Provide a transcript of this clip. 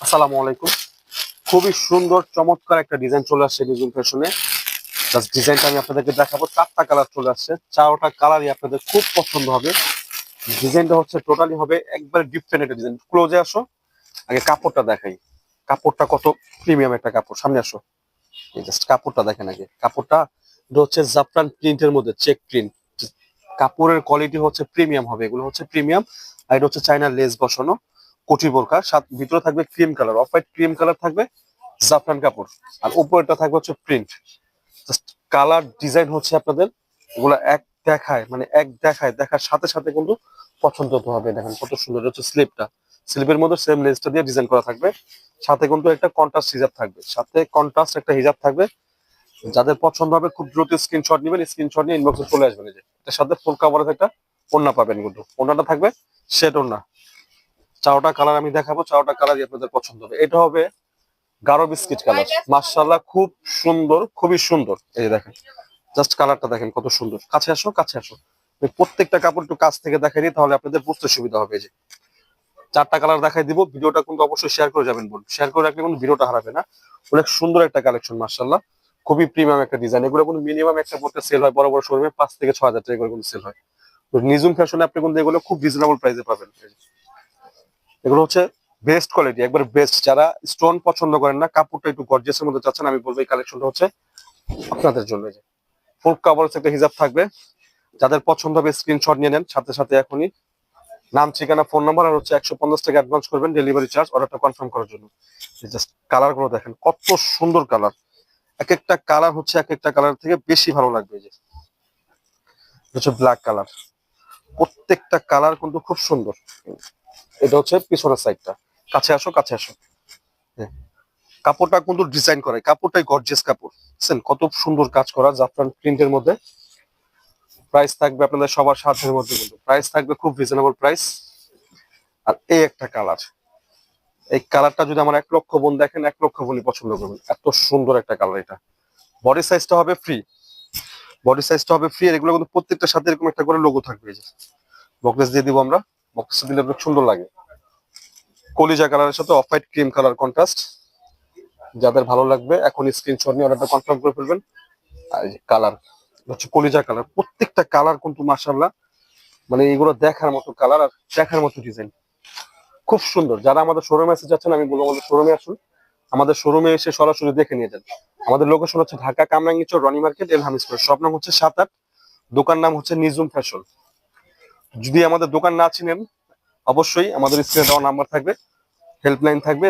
আসসালামু আলাইকুম। খুবই সুন্দর চমৎকার একটা ডিজাইন চলে আসছে নিজুম ফ্যাশনে। জাস্ট ডিজাইনটা আমি আপনাদেরকে দেখাবো। 4টা কালার চলে আসছে, 4টা কালারই আপনাদের খুব পছন্দ হবে। ডিজাইনটা হচ্ছে টোটালি হবে একবার ডিফারেন্ট একটা ডিজাইন। ক্লোজে আসো, আগে কাপড়টা দেখাই। কাপড়টা কত প্রিমিয়াম একটা কাপড়, সামনে আসো। এই জাস্ট কাপড়টা দেখেন আগে। কাপড়টা এটা হচ্ছে জাফরান প্রিন্টের মধ্যে চেক প্রিন্ট। কাপড়ের কোয়ালিটি হচ্ছে প্রিমিয়াম হবে, এগুলো হচ্ছে প্রিমিয়াম। আর এটা হচ্ছে চাইনা লেস বসানো কোটি বোরকা, ভিতরে থাকবে cream colour, off white cream colour থাকবে, জাফরান কাপড়। আর উপরেটা থাকবে হচ্ছে প্রিন্ট। জাস্ট কালার ডিজাইন হচ্ছে আপনাদের এগুলো এক দেখায়, মানে এক দেখায়, দেখার সাথে সাথে কিন্তু পছন্দ হতে হবে। দেখেন কত সুন্দর হচ্ছে স্লিপটা। স্লিপের মধ্যে সেম লেসটা দিয়ে ডিজাইন করা থাকবে, সাথে কিন্তু একটা কন্ট্রাস্ট হিজাব থাকবে, সাথে কন্ট্রাস্ট একটা হিজাব থাকবে। যাদের পছন্দ হবে খুব দ্রুত স্ক্রিনশট নেবেন, স্ক্রিনশট নিয়ে ইনবক্সে চলে আসবেন। এই যে এটার সাথে ফুল কাভারেজ একটা ওড়না পাবেন, কিন্তু ওড়নাটা থাকবে সেট ওড়না। 4টা কালার আমি দেখাবো, 4টা কালারই আপনাদের পছন্দ হবে। এটা হবে গাঢ় বিস্কিট কালার, মাশাআল্লাহ খুব সুন্দর, খুবই সুন্দর। এই যে দেখেন, জাস্ট কালারটা দেখেন কত সুন্দর। কাছে আসো, কাছে আসো। আমি প্রত্যেকটা কাপড় একটু কাছ থেকে দেখাই দিই, তাহলে আপনাদের বুঝতে সুবিধা হবে। এই যে 4টা কালার দেখাই দিব। ভিডিওটা কিন্তু অবশ্যই শেয়ার করে যাবেন, বোন। শেয়ার করে রাখলে কিন্তু ভিডিওটা হারাবে না। অনেক সুন্দর একটা কালেকশন, মাশাআল্লাহ খুবই প্রিমিয়াম একটা ডিজাইন। এগুলো কিন্তু মিনিমাম একটা পড়তে সেল হয় বড় বড় শোরুমে 5 থেকে 6 হাজার টাকা করে কিন্তু সেল হয়। তো নিজুম ফ্যাশনে আপনি কিন্তু এগুলো খুব রিজনেবল প্রাইসে পাবেন। এগুলো হচ্ছে বেস্ট কোয়ালিটি, একবার বেস্ট। যারা স্টোন পছন্দ করেন না, কাপড়টা একটু গর্জিয়াসের মধ্যে চাচ্ছেন, আমি বলবো এই কালেকশনটা হচ্ছে আপনাদের জন্য। যে ফুল কাভারেজ একটা হিজাব থাকবে, যাদের পছন্দ হবে স্ক্রিনশট নিয়ে নেন সাথে সাথে এখনই। নাম, ঠিকানা, ফোন নাম্বার আর হচ্ছে 150 টাকা অ্যাডভান্স করবেন ডেলিভারি চার্জ, অর্ডারটা কনফার্ম করার জন্য। জাস্ট কালার গুলো দেখেন কত সুন্দর কালার। এক একটা কালার হচ্ছে এক একটা কালার থেকে বেশি ভালো লাগবে। এই যে হচ্ছে ব্ল্যাক কালার, প্রত্যেকটা কালার কিন্তু খুব সুন্দর। এটা হচ্ছে পিছনের সাইডটা। কাছে আসো, কাছে আসো। হ্যাঁ, কাপড়টা কিন্তু ডিজাইন করে, কাপড়টাই গর্জিয়াস কাপড়। বুঝছেন কত সুন্দর কাজ করা জাফরান প্রিন্টের মধ্যে। প্রাইস থাকবে আপনাদের সবার সাধ্যের মধ্যে, কিন্তু প্রাইস থাকবে খুব রিজনেবল প্রাইস। আর এই একটা কালার, এই কালারটা যদি আমার 1 লক্ষ বোন দেখেন, 1 লক্ষ বোনই পছন্দ করবেন। এত সুন্দর একটা কালার এটা। বডি সাইজটা হবে ফ্রি, বডি সাইজটা হবে ফ্রি। আর এগুলো কিন্তু প্রত্যেকটার সাথে এরকম একটা করে লোগো থাকবে। এই যে বক্সেস দিয়ে দিব আমরা, বক্স দিলে অনেক সুন্দর লাগে। কলিজা কালারের সাথে off white cream colour contrast. যাদের ভালো লাগবে এখন স্ক্রিনশট নিয়ে অর্ডারটা কনফার্ম করে ফেলবেন। আর এই যে কালার হচ্ছে কলিজা কালার, প্রত্যেকটা কালার কিন্তু মাশাআল্লাহ, মানে এগুলো দেখার মতো কালার আর দেখার মতো ডিজাইন, খুব সুন্দর। যারা আমাদের শোরুমে এসে যাচ্ছেন, আমি বলবো আমাদের শোরুমে আসুন। আমাদের শোরুমে এসে সরাসরি দেখে নিয়ে যান। আমাদের লোকেশন হচ্ছে ঢাকা কামরাঙ্গীরচর রনি মার্কেট এল হামিস স্কয়ার, শপ নাম হচ্ছে 7-8, দোকান নাম হচ্ছে নিজুম ফ্যাশন। যদি আমাদের দোকান না চিনেন, অবশ্যই আমাদের স্ক্রিনে দেওয়া নাম্বার থাকবে, হেল্পলাইন থাকবে।